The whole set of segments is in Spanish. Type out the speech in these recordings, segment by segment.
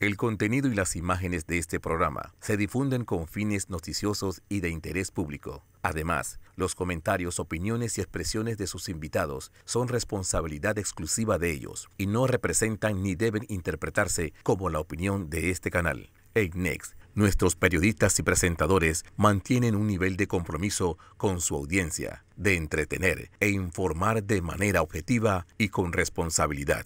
El contenido y las imágenes de este programa se difunden con fines noticiosos y de interés público. Además, los comentarios, opiniones y expresiones de sus invitados son responsabilidad exclusiva de ellos y no representan ni deben interpretarse como la opinión de este canal. En Next, nuestros periodistas y presentadores mantienen un nivel de compromiso con su audiencia, de entretener e informar de manera objetiva y con responsabilidad.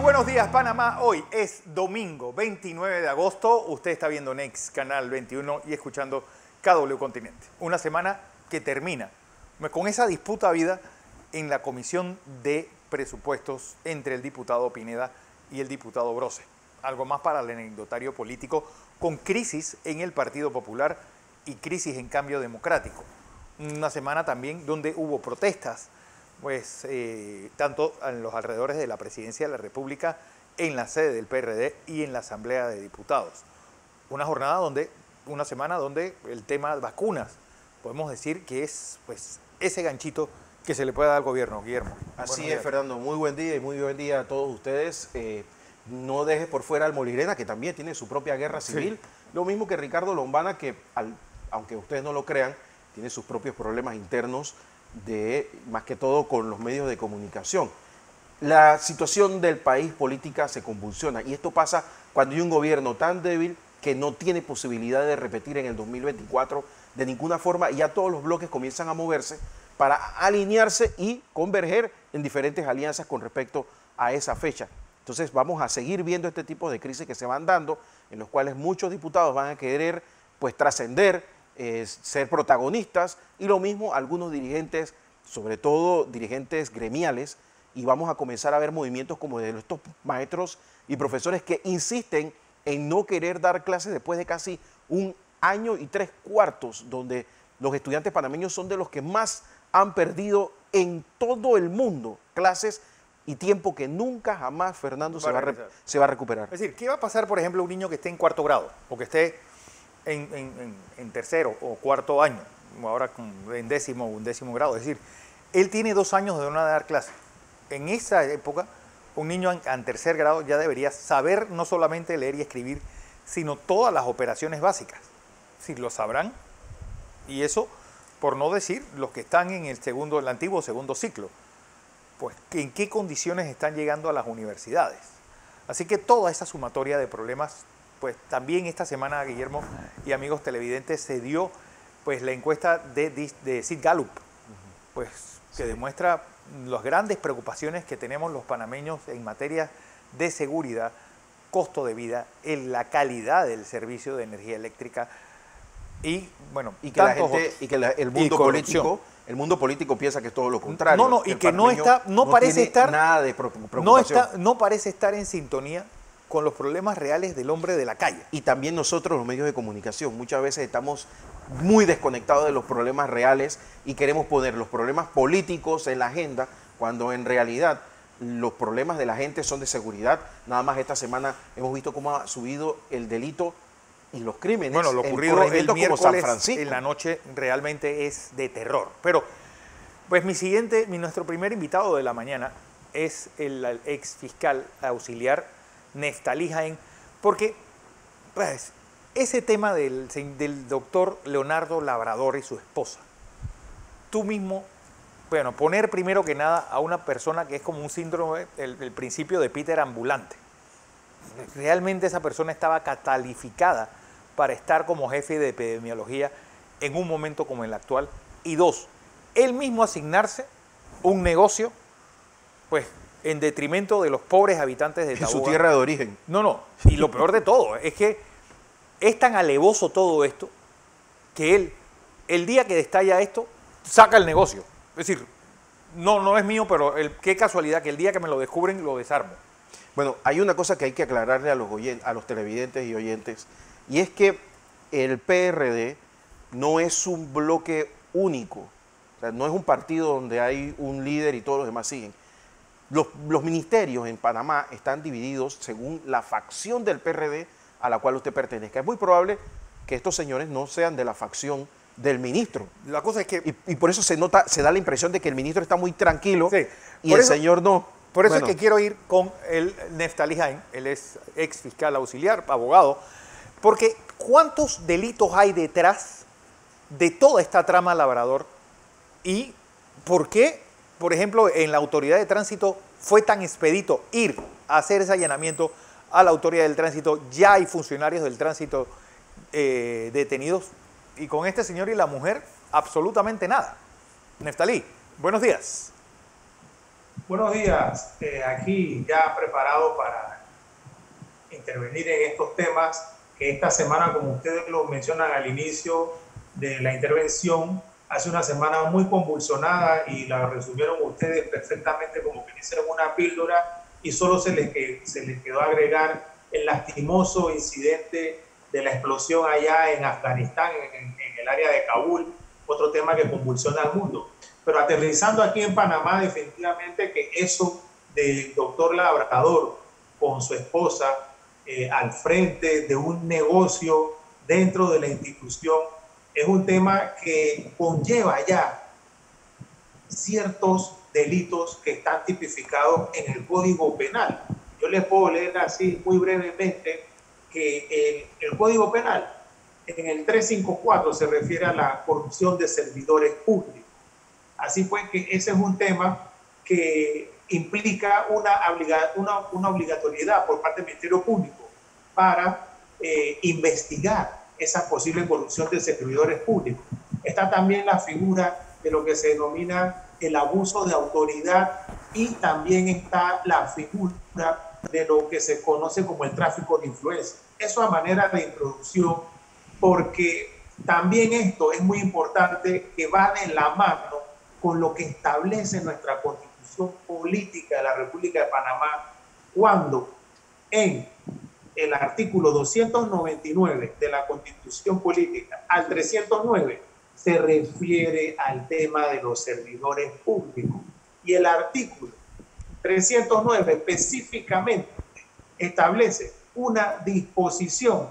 Buenos días, Panamá. Hoy es domingo 29 de agosto. Usted está viendo Next, Canal 21 y escuchando KW Continente. Una semana que termina con esa disputa habida en la Comisión de Presupuestos entre el diputado Pineda y el diputado Brose. Algo más para el anecdotario político, con crisis en el Partido Popular y crisis en Cambio Democrático. Una semana también donde hubo protestas, pues tanto en los alrededores de la Presidencia de la República, en la sede del PRD y en la Asamblea de Diputados. Una semana donde el tema de vacunas, podemos decir que es pues ese ganchito que se le puede dar al gobierno, Guillermo. Así es, Fernando. Muy buen día y muy buen día a todos ustedes. No deje por fuera al Molirena, que también tiene su propia guerra civil. Sí. Lo mismo que Ricardo Lombana, que aunque ustedes no lo crean, tiene sus propios problemas internos, más que todo con los medios de comunicación. La situación del país política se convulsiona y esto pasa cuando hay un gobierno tan débil que no tiene posibilidad de repetir en el 2024 de ninguna forma, y ya todos los bloques comienzan a moverse para alinearse y converger en diferentes alianzas con respecto a esa fecha. Entonces vamos a seguir viendo este tipo de crisis que se van dando, en los cuales muchos diputados van a querer pues trascender, ser protagonistas, y lo mismo algunos dirigentes, sobre todo dirigentes gremiales, y vamos a comenzar a ver movimientos como de estos maestros y profesores que insisten en no querer dar clases después de casi un año y 3/4, donde los estudiantes panameños son de los que más han perdido en todo el mundo clases y tiempo que nunca jamás, Fernando, se va a recuperar. Es decir, ¿qué va a pasar, por ejemplo, a un niño que esté en cuarto grado o que esté en tercero o cuarto año, o ahora en décimo o undécimo grado? Es decir, él tiene 2 años de no dar clase. En esa época, un niño en tercer grado ya debería saber no solamente leer y escribir, sino todas las operaciones básicas. Si lo sabrán, y eso por no decir los que están en el antiguo segundo ciclo, pues en qué condiciones están llegando a las universidades. Así que toda esa sumatoria de problemas, pues también esta semana, Guillermo y amigos televidentes, se dio pues la encuesta de Sid Gallup, pues que demuestra las grandes preocupaciones que tenemos los panameños en materia de seguridad, costo de vida, en la calidad del servicio de energía eléctrica y bueno, y que el mundo político piensa que es todo lo contrario. Y que no parece estar nada de preocupación. No parece estar en sintonía con los problemas reales del hombre de la calle. Y también nosotros, los medios de comunicación, muchas veces estamos muy desconectados de los problemas reales y queremos poner los problemas políticos en la agenda, cuando en realidad los problemas de la gente son de seguridad. Nada más esta semana hemos visto cómo ha subido el delito y los crímenes. Bueno, lo ocurrido el miércoles en la noche realmente es de terror. Pero, pues nuestro primer invitado de la mañana es el ex fiscal auxiliar Neftalí Jaén, porque pues, ese tema del doctor Leonardo Labrador y su esposa, tú mismo, bueno, poner primero que nada a una persona que es como un síndrome, el principio de Peter ambulante. Realmente esa persona estaba catalificada para estar como jefe de epidemiología en un momento como el actual. Y 2, él mismo asignarse un negocio, pues, en detrimento de los pobres habitantes de Taboga. En su tierra de origen. Y lo peor de todo es que es tan alevoso todo esto que él, el día que estalla esto, saca el negocio. Es decir, no es mío, pero qué casualidad que el día que me lo descubren lo desarmo. Bueno, hay una cosa que hay que aclararle a los televidentes y oyentes, y es que el PRD no es un bloque único, o sea, no es un partido donde hay un líder y todos los demás siguen. los ministerios en Panamá están divididos según la facción del PRD a la cual usted pertenezca. Es muy probable que estos señores no sean de la facción del ministro. La cosa es que... Y por eso se da la impresión de que el ministro está muy tranquilo Sí, y el señor no. Por eso Bueno, es que quiero ir con el Neftalí Jaén, él es ex fiscal auxiliar, abogado, porque ¿cuántos delitos hay detrás de toda esta trama Labrador? ¿Y por qué, por ejemplo, en la autoridad de tránsito fue tan expedito ir a hacer ese allanamiento a la autoridad del tránsito? Ya hay funcionarios del tránsito detenidos y con este señor y la mujer absolutamente nada. Neftalí, buenos días. Buenos días, aquí ya preparado para intervenir en estos temas que esta semana, como ustedes lo mencionan al inicio de la intervención, hace una semana muy convulsionada y la resumieron ustedes perfectamente como que hicieron una píldora y solo se les quedó agregar el lastimoso incidente de la explosión allá en Afganistán, en el área de Kabul, otro tema que convulsiona al mundo. Pero aterrizando aquí en Panamá, definitivamente que eso del doctor Labrador con su esposa al frente de un negocio dentro de la institución es un tema que conlleva ya ciertos delitos que están tipificados en el Código Penal. Yo les puedo leer así muy brevemente que el Código Penal en el 354 se refiere a la corrupción de servidores públicos. Así pues que ese es un tema que implica una obligatoriedad por parte del Ministerio Público para investigar esa posible corrupción de servidores públicos. Está también la figura de lo que se denomina el abuso de autoridad y también está la figura de lo que se conoce como el tráfico de influencia. Eso a manera de introducción, porque también esto es muy importante que va de la mano con lo que establece nuestra Constitución Política de la República de Panamá, cuando en el artículo 299 de la Constitución Política al 309 se refiere al tema de los servidores públicos. Y el artículo 309 específicamente establece una disposición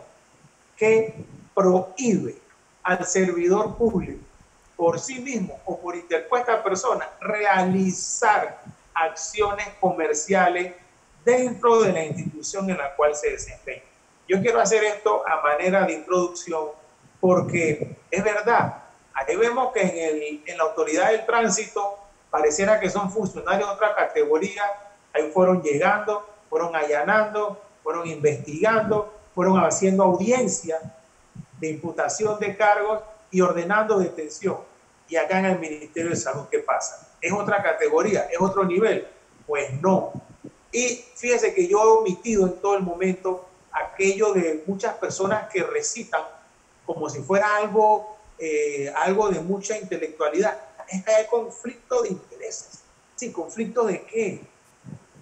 que prohíbe al servidor público por sí mismo o por interpuesta persona realizar acciones comerciales dentro de la institución en la cual se desempeña. Yo quiero hacer esto a manera de introducción porque es verdad, ahí vemos que en la autoridad del tránsito pareciera que son funcionarios de otra categoría, ahí fueron llegando, fueron allanando, fueron investigando, fueron haciendo audiencia de imputación de cargos y ordenando detención. Y acá en el Ministerio de Salud, ¿qué pasa? ¿Es otra categoría? ¿Es otro nivel? Pues no. Y fíjese que yo he omitido en todo el momento aquello de muchas personas que recitan como si fuera algo de mucha intelectualidad. Es que hay conflicto de intereses. Sí, ¿conflicto de qué?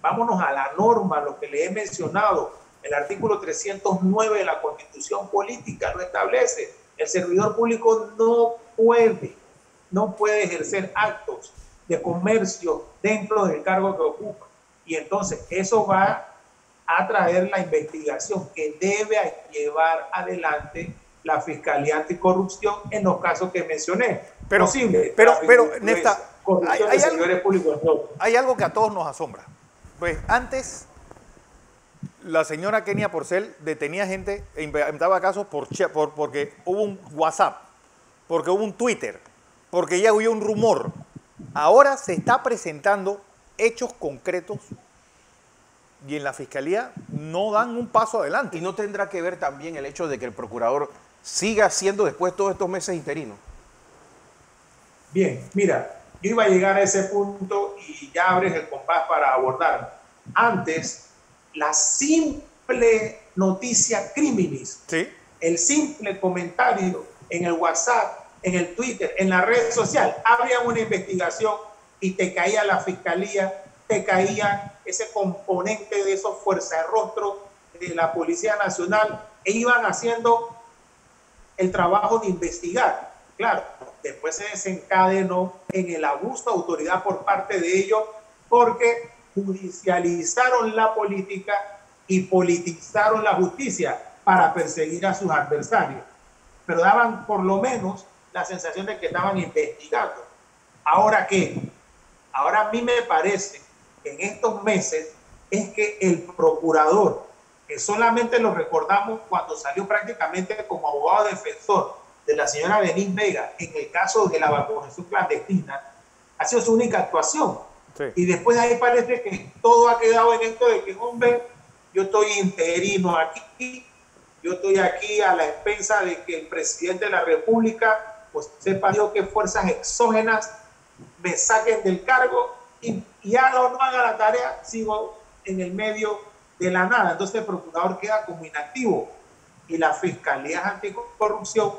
Vámonos a la norma, lo que le he mencionado. El artículo 309 de la Constitución Política lo establece. El servidor público no puede ejercer actos de comercio dentro del cargo que ocupa. Y entonces eso va a traer la investigación que debe llevar adelante la Fiscalía Anticorrupción en los casos que mencioné. Pero Nefta, hay algo que a todos nos asombra. Pues antes la señora Kenia Porcel detenía gente e inventaba casos porque hubo un WhatsApp, porque hubo un Twitter, porque ya hubo un rumor. Ahora se está presentando hechos concretos y en la Fiscalía no dan un paso adelante. ¿Y no tendrá que ver también el hecho de que el procurador siga siendo después todos estos meses interino? Bien, mira, yo iba a llegar a ese punto y ya abres el compás para abordarlo. Antes, la simple noticia criminis, ¿sí? El simple comentario en el WhatsApp, en el Twitter, en la red social, había una investigación y te caía la Fiscalía, te caía ese componente de esos fuerzas de rostro de la Policía Nacional e iban haciendo el trabajo de investigar. Claro, después se desencadenó en el abuso de autoridad por parte de ellos porque judicializaron la política y politizaron la justicia para perseguir a sus adversarios. Pero daban por lo menos la sensación de que estaban investigando. ¿Ahora qué? Ahora a mí me parece que en estos meses es que el procurador, que solamente lo recordamos cuando salió prácticamente como abogado defensor de la señora Denise Vega en el caso de la vacunación clandestina, ha sido su única actuación. Sí. Y después de ahí parece que todo ha quedado en esto de que, hombre, yo estoy interino aquí, yo estoy aquí a la expensa de que el presidente de la República, pues sepa Dios qué fuerzas exógenas me saquen del cargo y ya no haga la tarea, sigo en el medio de la nada. Entonces el procurador queda como inactivo y las fiscalías anticorrupción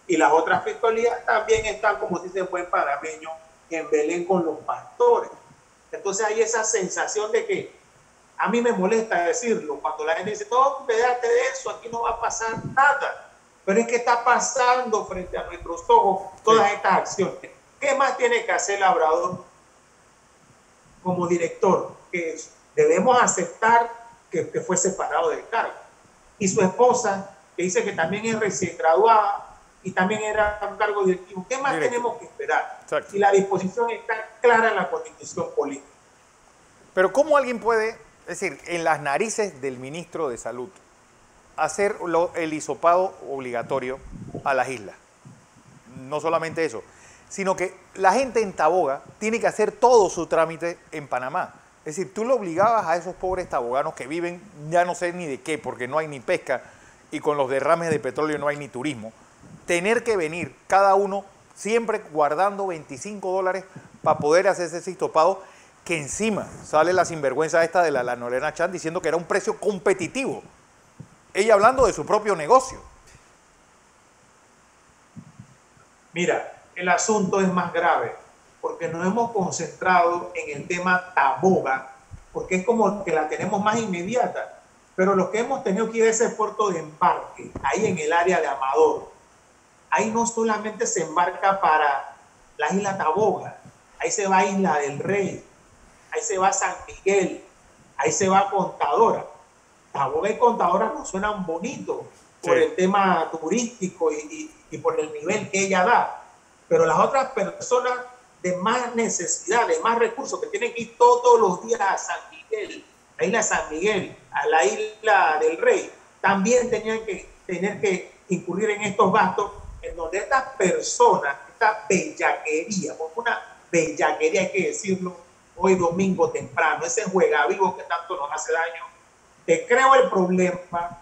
y las otras fiscalías también están, como dice el buen panameño, en Belén con los pastores. Entonces hay esa sensación de que a mí me molesta decirlo cuando la gente dice, no, déjate de eso, aquí no va a pasar nada. Pero es que está pasando frente a nuestros ojos todas estas acciones. ¿Qué más tiene que hacer Labrador como director? Que debemos aceptar que fue separado del cargo. Y su esposa, que dice que también es recién graduada y también era un cargo directivo. ¿Qué más tenemos que esperar? Exacto. Si la disposición está clara en la Constitución política. Pero ¿cómo alguien puede, es decir, en las narices del ministro de Salud, hacer el hisopado obligatorio a las islas? No solamente eso, sino que la gente en Taboga tiene que hacer todo su trámite en Panamá. Es decir, tú lo obligabas a esos pobres taboganos que viven ya no sé ni de qué, porque no hay ni pesca y con los derrames de petróleo no hay ni turismo, tener que venir cada uno siempre guardando $25 para poder hacer ese hisopado, que encima sale la sinvergüenza esta de la Lorena Chan diciendo que era un precio competitivo. Ella hablando de su propio negocio. Mira, el asunto es más grave porque nos hemos concentrado en el tema Taboga, porque es como que la tenemos más inmediata. Pero los que hemos tenido que ir a ese puerto de embarque, ahí en el área de Amador, ahí no solamente se embarca para la isla Taboga, ahí se va a Isla del Rey, ahí se va a San Miguel, ahí se va a Contadora. Taboga y Contadora no suenan bonitos por el tema turístico y por el nivel que ella da. Pero las otras personas de más necesidad, de más recursos, que tienen que ir todos los días a San Miguel, a la isla San Miguel, a la Isla del Rey, también tenían que tener que incurrir en estos gastos en donde estas personas, esta bellaquería, porque una bellaquería hay que decirlo hoy domingo temprano, ese juega vivo que tanto nos hace daño, te creo el problema,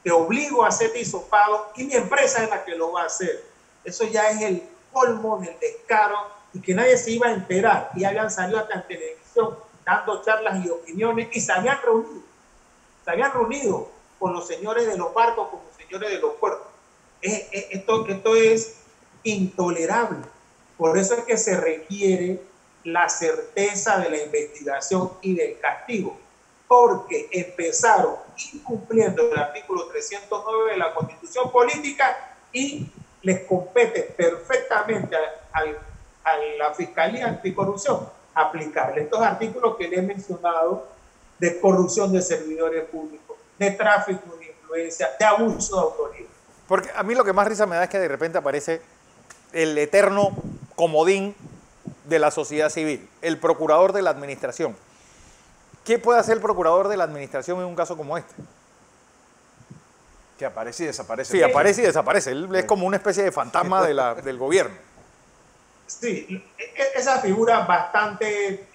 te obligo a hacerte hisopado y mi empresa es la que lo va a hacer. Eso ya es el colmo del descaro y que nadie se iba a enterar y habían salido hasta en televisión dando charlas y opiniones y se habían reunido con los señores de los barcos, con los señores de los puertos. Esto es intolerable. Por eso es que se requiere la certeza de la investigación y del castigo, porque empezaron incumpliendo el artículo 309 de la Constitución Política y les compete perfectamente a la Fiscalía Anticorrupción aplicarle estos artículos que les he mencionado de corrupción de servidores públicos, de tráfico de influencia, de abuso de autoridad. Porque a mí lo que más risa me da es que de repente aparece el eterno comodín de la sociedad civil, el procurador de la administración. ¿Qué puede hacer el procurador de la administración en un caso como este? Que aparece y desaparece. Sí, aparece y desaparece. Él es como una especie de fantasma del gobierno. Sí, esa figura bastante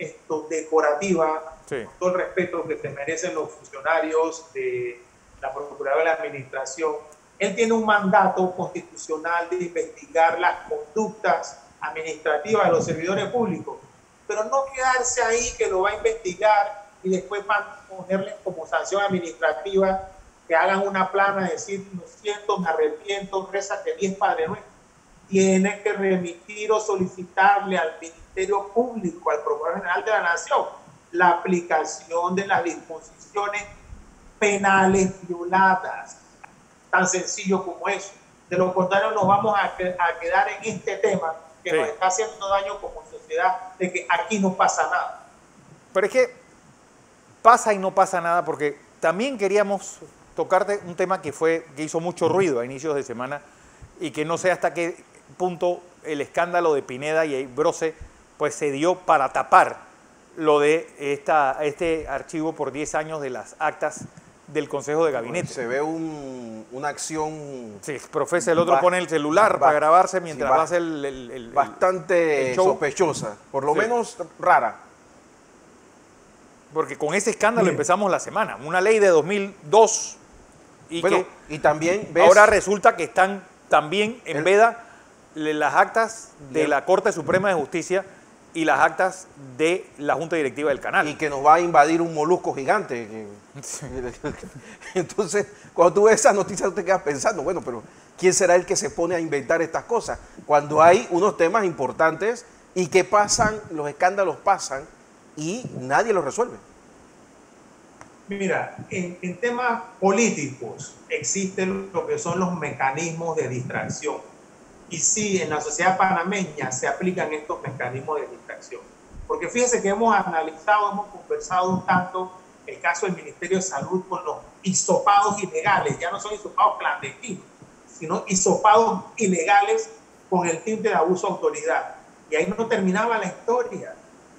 decorativa, sí, con todo el respeto que se merecen los funcionarios de la Procuraduría de la Administración. Él tiene un mandato constitucional de investigar las conductas administrativas de los servidores públicos, pero no quedarse ahí que lo va a investigar y después van a ponerle como sanción administrativa que hagan una plana, decir, lo siento, me arrepiento, rézate 10 Padre Nuestro. Tiene que remitir o solicitarle al Ministerio Público, al Procurador General de la Nación, la aplicación de las disposiciones penales violadas. Tan sencillo como eso. De lo contrario, nos vamos a quedar en este tema que nos está haciendo daño como sociedad, de que aquí no pasa nada. Pero es que pasa y no pasa nada, porque también queríamos tocarte un tema que hizo mucho ruido a inicios de semana y que no sé hasta qué punto el escándalo de Pineda y Brose pues se dio para tapar lo de este archivo por 10 años de las actas del Consejo de Gabinete. Se ve una acción... Sí, profesa, el otro pone el celular para grabarse mientras va a hacer bastante el show. Sospechosa, por lo menos rara. Porque con ese escándalo empezamos la semana. Una ley de 2002 y también ves, ahora resulta que están también en veda las actas de la Corte Suprema de Justicia y las actas de la Junta Directiva del Canal. Y que nos va a invadir un molusco gigante. Entonces, cuando tú ves esas noticias, tú te quedas pensando, bueno, pero ¿quién será el que se pone a inventar estas cosas? Cuando hay unos temas importantes y que pasan, los escándalos pasan y nadie los resuelve. Mira, en temas políticos existen lo que son los mecanismos de distracción. Y sí, en la sociedad panameña se aplican estos mecanismos de distracción. Porque fíjense que hemos analizado, hemos conversado un tanto el caso del Ministerio de Salud con los hisopados ilegales. Ya no son hisopados clandestinos, sino hisopados ilegales con el tinte de abuso de autoridad. Y ahí no terminaba la historia.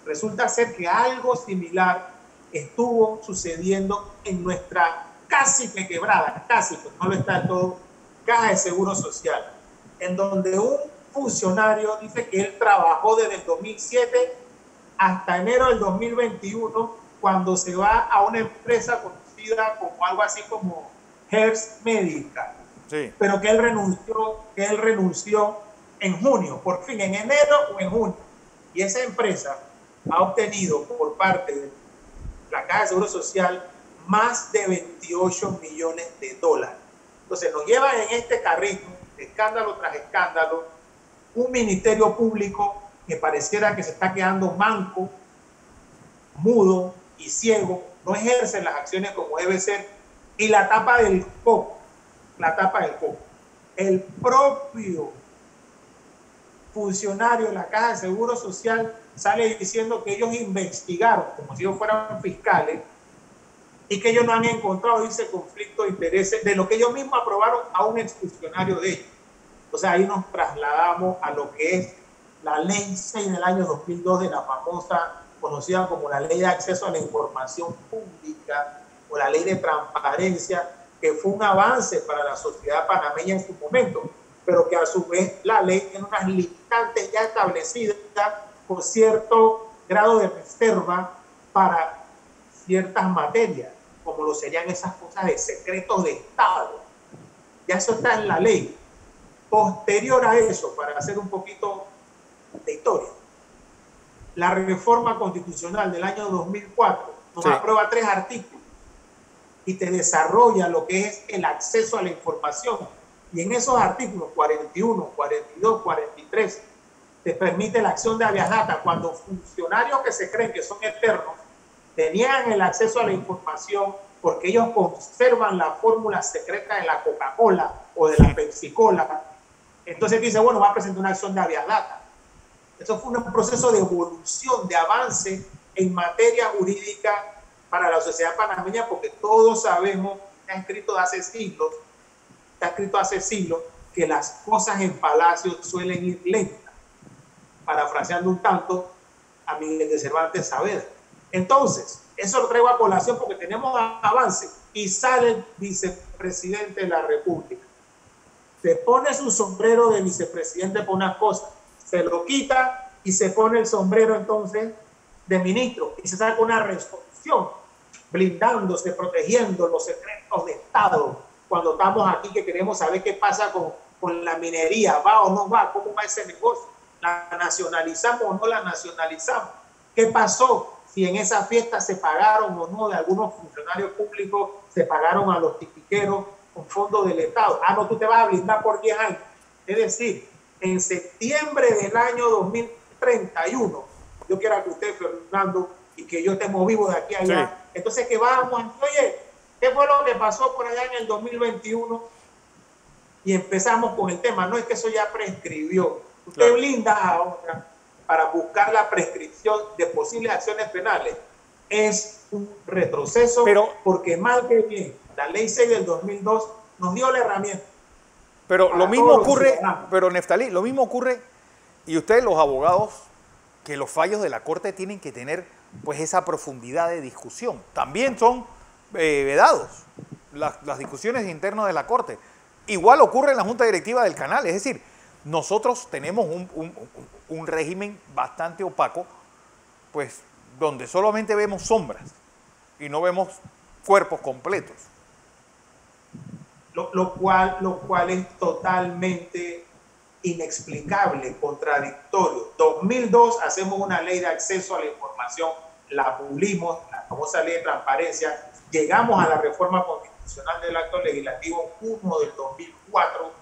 Resulta ser que algo similar estuvo sucediendo en nuestra casi que quebrada, casi, pues no lo está todo, Caja de Seguro Social, en donde un funcionario dice que él trabajó desde el 2007 hasta enero del 2021, cuando se va a una empresa conocida como algo así como Hearst Medical, sí. Pero que él renunció en junio, por fin, en enero o en junio. Y esa empresa ha obtenido por parte de la Caja de Seguro Social más de 28 millones de dólares. Entonces nos llevan en este carrito, escándalo tras escándalo, un ministerio público que pareciera que se está quedando manco, mudo y ciego, no ejerce las acciones como debe ser, y la tapa del coco, el propio funcionario de la Caja de Seguro Social sale diciendo que ellos investigaron como si ellos fueran fiscales y que ellos no han encontrado, dice, conflicto de intereses de lo que ellos mismos aprobaron a un exfuncionario de ellos. O sea, ahí nos trasladamos a lo que es la ley 6 del año 2002 de la famosa, conocida como la ley de acceso a la información pública o la ley de transparencia, que fue un avance para la sociedad panameña en su momento, pero que a su vez la ley tiene unas limitantes ya establecidas con cierto grado de reserva para ciertas materias, como lo serían esas cosas de secretos de Estado. Ya eso está en la ley. Posterior a eso, para hacer un poquito de historia, la reforma constitucional del año 2004 nos aprueba 3 artículos y te desarrolla lo que es el acceso a la información. Y en esos artículos 41, 42, 43 te permite la acción de habeas data cuando funcionarios que se creen que son eternos tenían el acceso a la información porque ellos conservan la fórmula secreta de la Coca-Cola o de la Pepsi-Cola. Entonces dice, bueno, va a presentar una acción de habeas data. Eso fue un proceso de evolución, de avance en materia jurídica para la sociedad panameña, porque todos sabemos, está escrito hace siglos, que las cosas en Palacio suelen ir lentas, parafraseando un tanto a Miguel de Cervantes Saavedra. Entonces, eso lo traigo a colación porque tenemos avance y sale el vicepresidente de la República. Se pone su sombrero de vicepresidente por unas cosas, se lo quita y se pone el sombrero entonces de ministro y se saca una resolución blindándose, protegiendo los secretos de Estado. Cuando estamos aquí que queremos saber qué pasa con la minería, va o no va, cómo va ese negocio, la nacionalizamos o no la nacionalizamos, qué pasó, si en esa fiesta se pagaron o no de algunos funcionarios públicos, se pagaron a los tipiqueros con fondos del Estado. Ah, no, tú te vas a blindar por 10 años. Es decir, en septiembre del año 2031, yo quiero que usted, Fernando, y que yo estemos vivos de aquí a allá. Sí. Entonces, que vamos, oye, ¿qué fue lo que pasó por allá en el 2021? Y empezamos con el tema. No es que eso ya prescribió. Usted claro. blinda ahora para buscar la prescripción de posibles acciones penales. es un retroceso, porque mal que bien, la ley 6 del 2002 nos dio la herramienta. Pero lo mismo ocurre, pero Neftalí, lo mismo ocurre, y ustedes los abogados, que los fallos de la Corte tienen que tener pues esa profundidad de discusión. También son vedados las discusiones internas de la Corte. Igual ocurre en la Junta Directiva del Canal, es decir, nosotros tenemos un régimen bastante opaco, pues donde solamente vemos sombras y no vemos cuerpos completos. Lo cual es totalmente inexplicable, contradictorio. 2002 hacemos una ley de acceso a la información, la pulimos, la famosa ley de transparencia, llegamos a la reforma constitucional del acto legislativo 1 del 2004,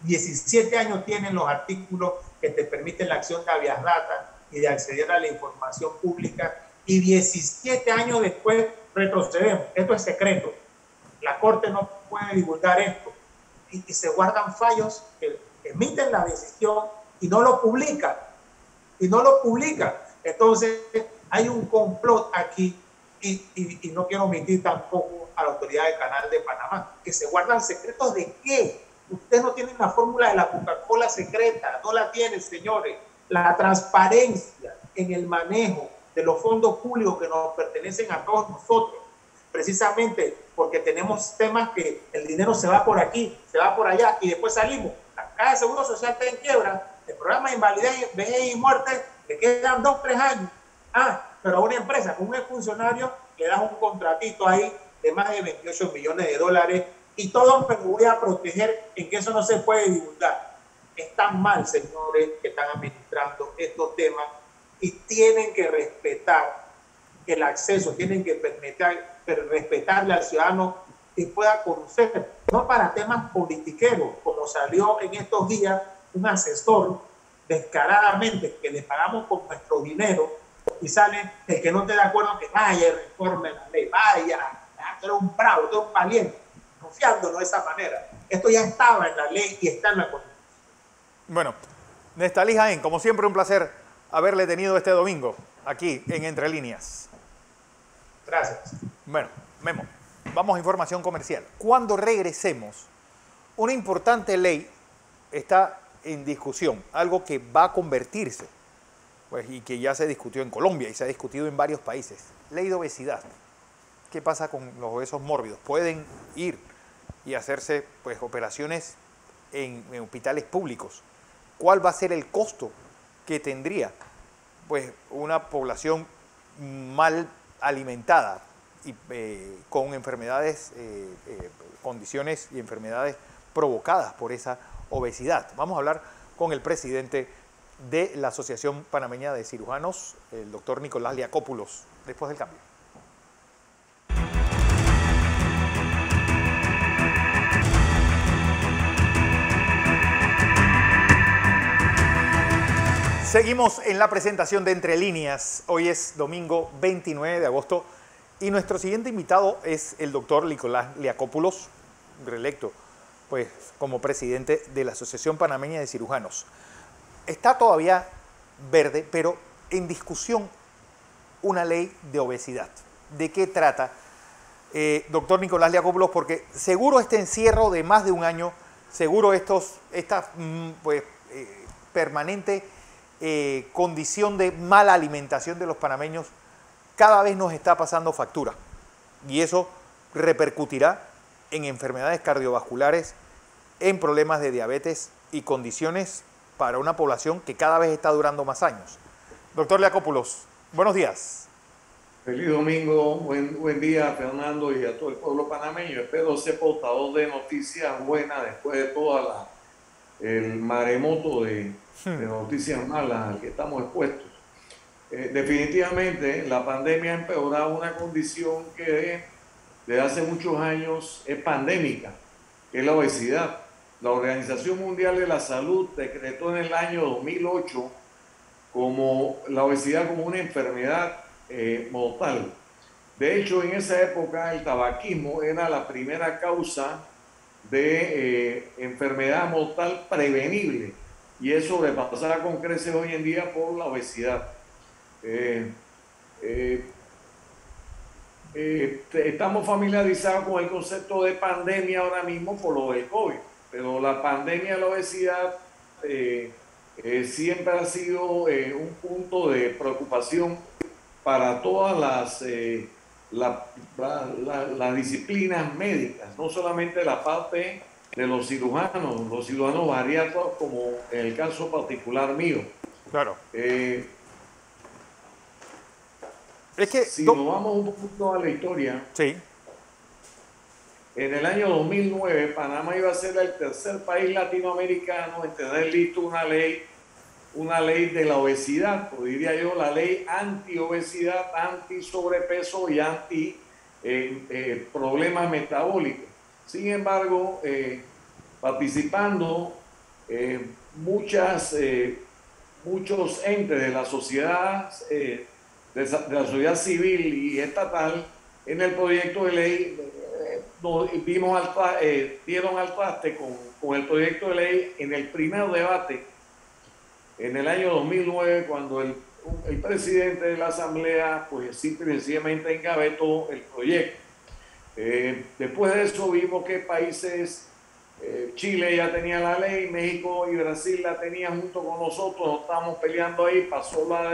17 años tienen los artículos que te permiten la acción de habeas data y de acceder a la información pública, y 17 años después retrocedemos. Esto es secreto. La Corte no puede divulgar esto. Y se guardan fallos que emiten la decisión y no lo publican. Entonces, hay un complot aquí y no quiero omitir tampoco a la autoridad del Canal de Panamá, que se guardan secretos de qué. Ustedes no tienen la fórmula de la Coca-Cola secreta, no la tienen, señores. La transparencia en el manejo de los fondos públicos que nos pertenecen a todos nosotros, precisamente porque tenemos temas que el dinero se va por aquí, se va por allá y después salimos. La Caja de Seguro Social está en quiebra, el programa de invalidez, vejez y muerte le quedan 2 o 3 años. Pero a una empresa con un funcionario le das un contratito ahí de más de 28 millones de dólares y todo me voy a proteger en que eso no se puede divulgar. Están mal, señores, que están administrando estos temas y tienen que respetar el acceso, tienen que respetarle al ciudadano que pueda conocer, no para temas politiqueros, como salió en estos días un asesor descaradamente que le pagamos con nuestro dinero y sale el que no esté de acuerdo que vaya y reforme la ley, vaya, tú eres un bravo, tú eres un valiente, confiándolo de esa manera. Esto ya estaba en la ley y está en la Constitución. Bueno, Neftalí Jaén, como siempre un placer haberle tenido este domingo aquí en Entre Líneas. Gracias. Bueno, Memo, vamos a información comercial. Cuando regresemos, una importante ley está en discusión, algo que va a convertirse, pues, y que ya se discutió en Colombia y se ha discutido en varios países. Ley de obesidad. ¿Qué pasa con los obesos mórbidos? Pueden ir y hacerse pues operaciones en hospitales públicos. ¿Cuál va a ser el costo que tendría pues una población mal alimentada y con enfermedades, condiciones y enfermedades provocadas por esa obesidad? Vamos a hablar con el presidente de la Asociación Panameña de Cirujanos, el doctor Nicolás Liacópulos, después del cambio. Seguimos en la presentación de Entre Líneas. Hoy es domingo 29 de agosto y nuestro siguiente invitado es el doctor Nicolás Liacópulos, reelecto pues, como presidente de la Asociación Panameña de Cirujanos. Está todavía verde, pero en discusión una ley de obesidad. ¿De qué trata, doctor Nicolás Liacópulos? Porque seguro este encierro de más de un año, seguro esta permanente condición de mala alimentación de los panameños cada vez nos está pasando factura. Y eso repercutirá en enfermedades cardiovasculares, en problemas de diabetes y condiciones para una población que cada vez está durando más años. Doctor Liacópulos, buenos días. Feliz domingo, buen día Fernando y a todo el pueblo panameño. Espero ser portador de noticias buenas después de toda el maremoto de noticias malas al que estamos expuestos. Definitivamente la pandemia ha empeorado una condición que desde hace muchos años es pandémica, que es la obesidad. La Organización Mundial de la Salud decretó en el año 2008 como la obesidad como una enfermedad mortal. De hecho, en esa época el tabaquismo era la primera causa de enfermedad mortal prevenible y eso sobrepasada con creces hoy en día por la obesidad. estamos familiarizados con el concepto de pandemia ahora mismo por lo del COVID, pero la pandemia de la obesidad siempre ha sido un punto de preocupación para todas las disciplinas médicas, no solamente la parte de los cirujanos bariátricos, como en el caso particular mío. Claro. Es que si nos vamos un poquito a la historia, sí. En el año 2009 Panamá iba a ser el tercer país latinoamericano en tener listo una ley de la obesidad, o diría yo la ley anti-obesidad, anti-sobrepeso y anti-problemas metabólicos. Sin embargo, participando muchos entes de la sociedad de la sociedad civil y estatal en el proyecto de ley, dieron al traste con el proyecto de ley en el primer debate en el año 2009, cuando el presidente de la Asamblea pues simple y sencillamente encabezó el proyecto. Después de eso vimos que países, Chile ya tenía la ley, México y Brasil la tenían junto con nosotros, nos estábamos peleando ahí, pasó la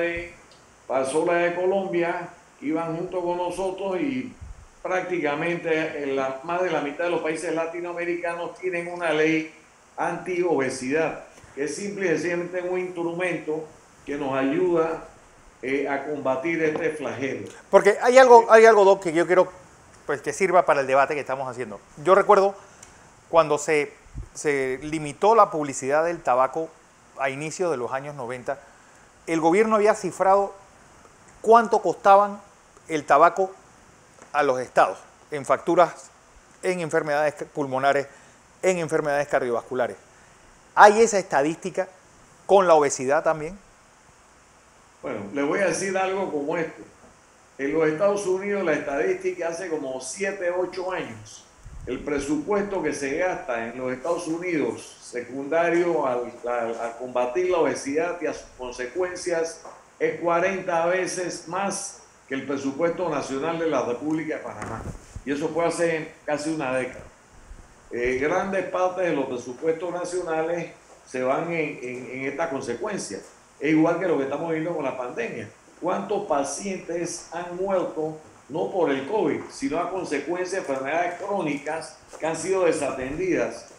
de Colombia, iban junto con nosotros y prácticamente más de la mitad de los países latinoamericanos tienen una ley anti-obesidad, que es simple y sencillamente un instrumento que nos ayuda a combatir este flagelo. Porque hay algo, Doc, que yo quiero pues, que sirva para el debate que estamos haciendo. Yo recuerdo cuando se limitó la publicidad del tabaco a inicios de los años 90, el gobierno había cifrado cuánto costaban el tabaco a los estados en facturas, en enfermedades pulmonares, en enfermedades cardiovasculares. ¿Hay esa estadística con la obesidad también? Bueno, le voy a decir algo como esto. En los Estados Unidos la estadística hace como 7, 8 años. El presupuesto que se gasta en los Estados Unidos secundario a combatir la obesidad y a sus consecuencias es 40 veces más que el presupuesto nacional de la República de Panamá. Y eso fue hace casi una década. Grandes partes de los presupuestos nacionales se van en esta consecuencia. Es igual que lo que estamos viendo con la pandemia. ¿Cuántos pacientes han muerto no por el COVID, sino a consecuencia de enfermedades crónicas que han sido desatendidas?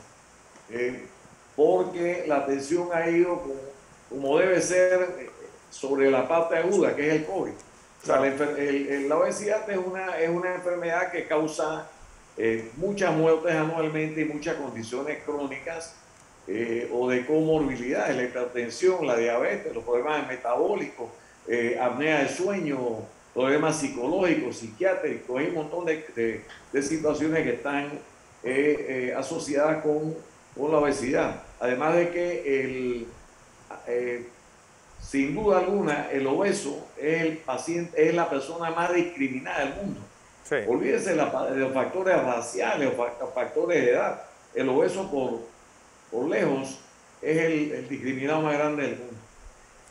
Porque la atención ha ido como debe ser sobre la parte aguda, que es el COVID. O sea, la obesidad es una enfermedad que causa muchas muertes anualmente y muchas condiciones crónicas o de comorbilidades, la hipertensión, la diabetes, los problemas metabólicos, apnea de sueño, problemas psicológicos, psiquiátricos. Hay un montón de situaciones que están asociadas con la obesidad. Además de que sin duda alguna, el obeso es el paciente, es la persona más discriminada del mundo. Sí. Olvídese de los factores raciales o factores de edad. El obeso por lejos es el discriminado más grande del mundo.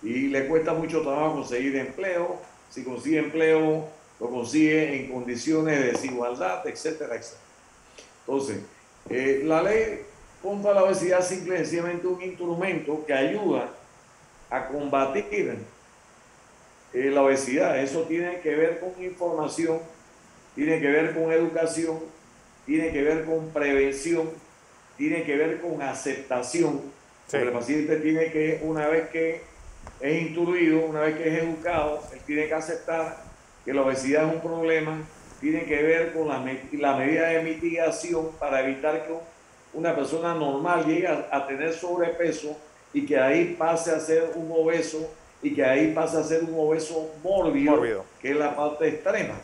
Y le cuesta mucho trabajo conseguir empleo. Si consigue empleo, lo consigue en condiciones de desigualdad, etcétera, etcétera. Entonces, la ley contra la obesidad es simple y sencillamente un instrumento que ayuda a combatir la obesidad. Eso tiene que ver con información, tiene que ver con educación, tiene que ver con prevención, tiene que ver con aceptación. Sí. Porque el paciente tiene que, una vez que es instruido, una vez que es educado, él tiene que aceptar que la obesidad es un problema, tiene que ver con la medida de mitigación para evitar que una persona normal llegue a tener sobrepeso y que ahí pase a ser un obeso y que ahí pase a ser un obeso mórbido, que es la parte extrema.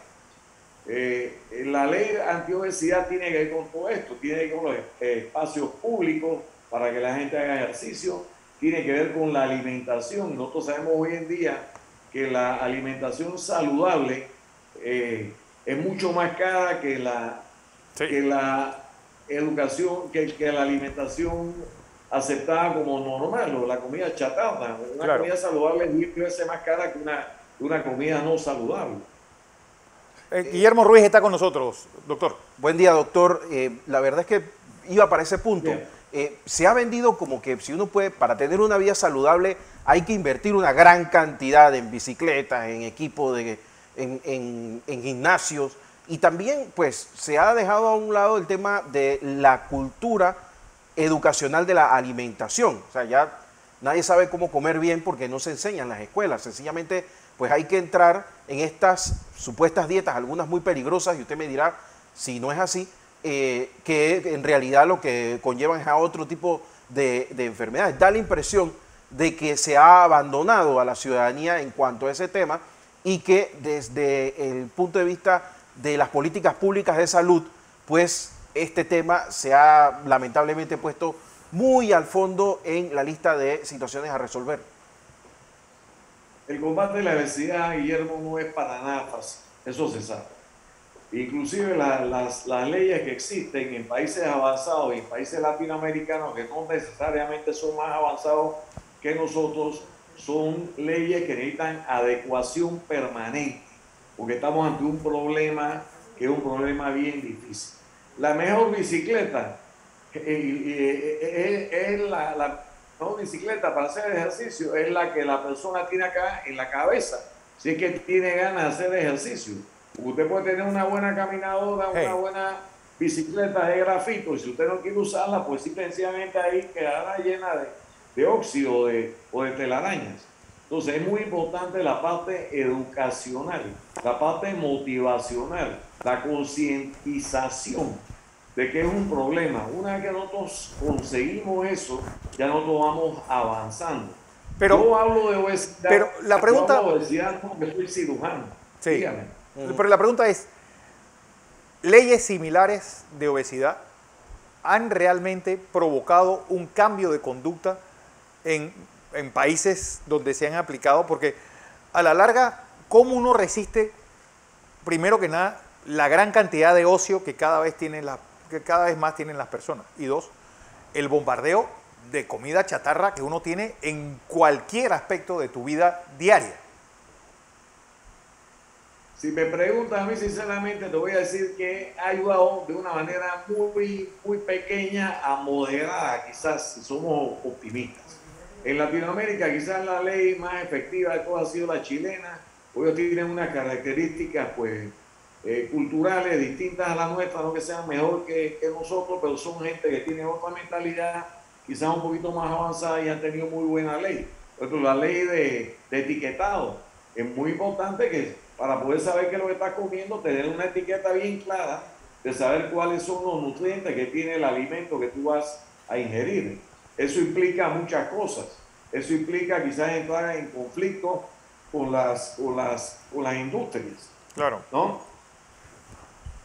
La ley antiobesidad tiene que ver con todo esto, tiene que ver con los espacios públicos para que la gente haga ejercicio, tiene que ver con la alimentación. Nosotros sabemos hoy en día que la alimentación saludable es mucho más cara que la educación, que la alimentación aceptada como normal, o la comida chatarra. Una comida saludable es 10 veces más cara que una comida no saludable. Guillermo Ruiz está con nosotros, doctor. Buen día, doctor. La verdad es que iba para ese punto. Se ha vendido como que si uno puede, para tener una vida saludable, hay que invertir una gran cantidad en bicicletas, en equipo, en gimnasios. Y también, pues, se ha dejado a un lado el tema de la cultura educacional de la alimentación. O sea, ya nadie sabe cómo comer bien porque no se enseña en las escuelas. Sencillamente, pues hay que entrar en estas supuestas dietas, algunas muy peligrosas, y usted me dirá si no es así, que en realidad lo que conllevan es a otro tipo de enfermedades. Da la impresión de que se ha abandonado a la ciudadanía en cuanto a ese tema y que desde el punto de vista de las políticas públicas de salud, pues este tema se ha lamentablemente puesto muy al fondo en la lista de situaciones a resolver. El combate de la obesidad, Guillermo, no es para nada fácil, eso se sabe. Inclusive las leyes que existen en países avanzados y en países latinoamericanos que no necesariamente son más avanzados que nosotros, son leyes que necesitan adecuación permanente, porque estamos ante un problema que es un problema bien difícil. La mejor bicicleta es la mejor bicicleta para hacer ejercicio, es la que la persona tiene acá en la cabeza, si es que tiene ganas de hacer ejercicio. Usted puede tener una buena caminadora, una buena bicicleta de grafito, y si usted no quiere usarla, pues simplemente ahí quedará llena de óxido o de telarañas. Entonces es muy importante la parte educacional, la parte motivacional, la concientización de que es un problema. Una vez que nosotros conseguimos eso, ya nosotros vamos avanzando. Pero, yo hablo de obesidad, pero la pregunta, yo hablo de obesidad porque soy cirujano. Sí, dígame. Pero la pregunta es, ¿leyes similares de obesidad han realmente provocado un cambio de conducta en países donde se han aplicado? Porque a la larga, ¿cómo uno resiste, primero que nada, la gran cantidad de ocio que cada vez más tienen las personas? Y dos, el bombardeo de comida chatarra que uno tiene en cualquier aspecto de tu vida diaria. Si me preguntas a mí sinceramente, te voy a decir que ha ayudado de una manera muy, muy pequeña a moderada, quizás, si somos optimistas. En Latinoamérica quizás la ley más efectiva de todas ha sido la chilena. Ellos tienen unas características pues, culturales distintas a las nuestras, no que sean mejor que nosotros, pero son gente que tiene otra mentalidad, quizás un poquito más avanzada y han tenido muy buena ley. Por ejemplo, la ley de etiquetado es muy importante que para poder saber qué es lo que estás comiendo, tener una etiqueta bien clara de saber cuáles son los nutrientes que tiene el alimento que tú vas a ingerir. Eso implica muchas cosas. Eso implica quizás entrar en conflicto con las industrias. Claro. ¿No?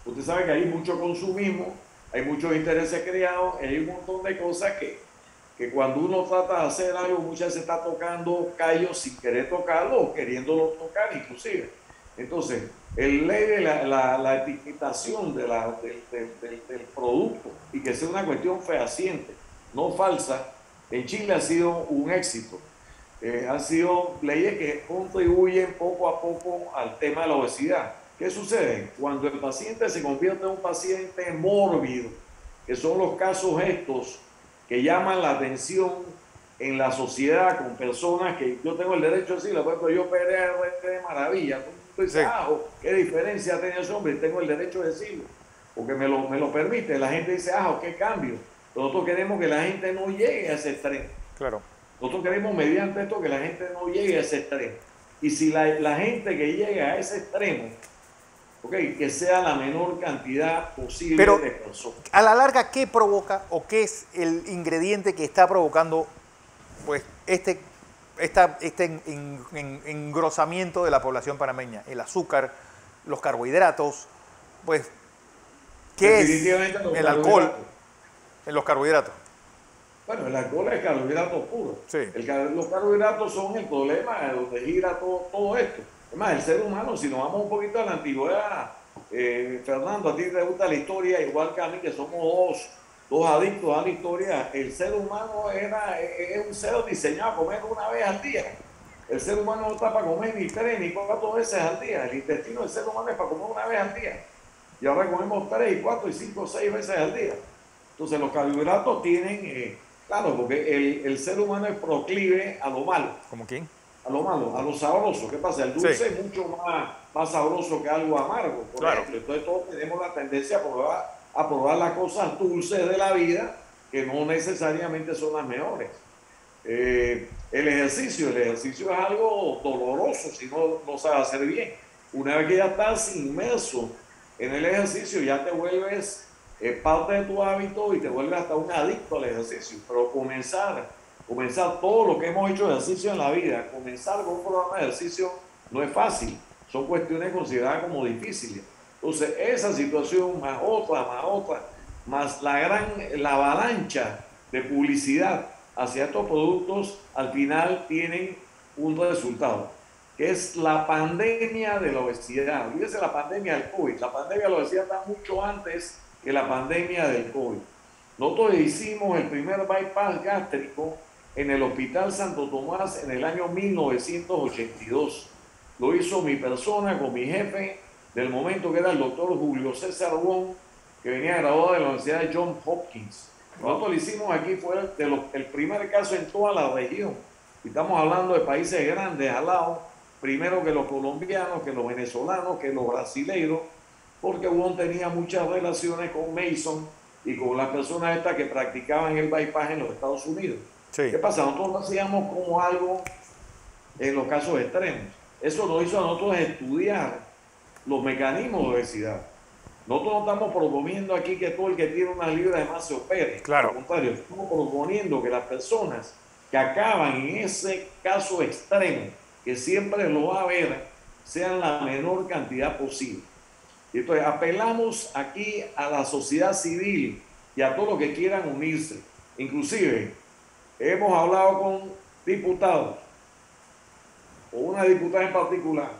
Usted sabe que hay mucho consumismo, hay muchos intereses creados, hay un montón de cosas que cuando uno trata de hacer algo, muchas veces está tocando callos sin querer tocarlo o queriéndolo tocar inclusive. Entonces, el ley de la etiquetación del producto y que sea una cuestión fehaciente, no falsa, en Chile ha sido un éxito. Han sido leyes que contribuyen poco a poco al tema de la obesidad. ¿Qué sucede? Cuando el paciente se convierte en un paciente mórbido, que son los casos estos que llaman la atención en la sociedad con personas que yo tengo el derecho de decirlo, por ejemplo, yo operé de maravilla. Tú dices, ¿qué diferencia tiene ese hombre? Tengo el derecho de decirlo, porque me lo permite. La gente dice, ¿qué cambio? Nosotros queremos que la gente no llegue a ese extremo. Claro. Nosotros queremos mediante esto que la gente no llegue a ese extremo. Y si la gente que llega a ese extremo, que sea la menor cantidad posible de personas. A la larga, ¿qué provoca o qué es el ingrediente que está provocando pues este engrosamiento de la población panameña? El azúcar, los carbohidratos, pues, ¿qué es el alcohol en los carbohidratos? Bueno, el alcohol es carbohidratos puros. Sí. Los carbohidratos son el problema de donde gira todo esto. Es más, el ser humano, si nos vamos un poquito a la antigüedad, Fernando, a ti te gusta la historia, igual que a mí, que somos dos adictos a la historia. El ser humano es un ser diseñado a comer una vez al día. El ser humano no está para comer ni 3 ni 4 veces al día. El intestino del ser humano es para comer una vez al día. Y ahora comemos 3 y 4 y 5 6 veces al día. Entonces los carbohidratos tienen, claro, porque el ser humano es proclive a lo malo. ¿Como quién? A lo malo, a lo sabroso. ¿Qué pasa? El dulce es mucho más sabroso que algo amargo, por ejemplo. Entonces todos tenemos la tendencia a probar las cosas dulces de la vida, que no necesariamente son las mejores. El ejercicio es algo doloroso si no sabes hacer bien. Una vez que ya estás inmerso en el ejercicio, ya te vuelves parte de tu hábito y te vuelves hasta un adicto al ejercicio. Pero comenzar todo lo que hemos hecho de ejercicio en la vida, comenzar con un programa de ejercicio no es fácil. Son cuestiones consideradas como difíciles. Entonces, esa situación más otra, más la avalancha de publicidad hacia estos productos, al final tienen un resultado, que es la pandemia de la obesidad. Olvídese la pandemia del COVID. La pandemia de la obesidad está mucho antes que la pandemia del COVID. Nosotros hicimos el primer bypass gástrico en el Hospital Santo Tomás en el año 1982. Lo hizo mi persona con mi jefe del momento, que era el doctor Julio César Wong, que venía graduado de la Universidad de Johns Hopkins. Nosotros lo hicimos aquí, fue el primer caso en toda la región. Y estamos hablando de países grandes al lado, primero que los colombianos, que los venezolanos, que los brasileiros, porque Wong tenía muchas relaciones con Mason y con las personas estas que practicaban el bypass en los Estados Unidos. Sí. ¿Qué pasa? Nosotros lo hacíamos como algo en los casos extremos. Eso nos hizo a nosotros estudiar los mecanismos de obesidad. Nosotros no estamos proponiendo aquí que todo el que tiene una libra de más se opere. Claro. Al contrario, estamos proponiendo que las personas que acaban en ese caso extremo, que siempre lo va a haber, sean la menor cantidad posible. Y entonces apelamos aquí a la sociedad civil y a todos los que quieran unirse. Inclusive hemos hablado con diputados, o una diputada en particular,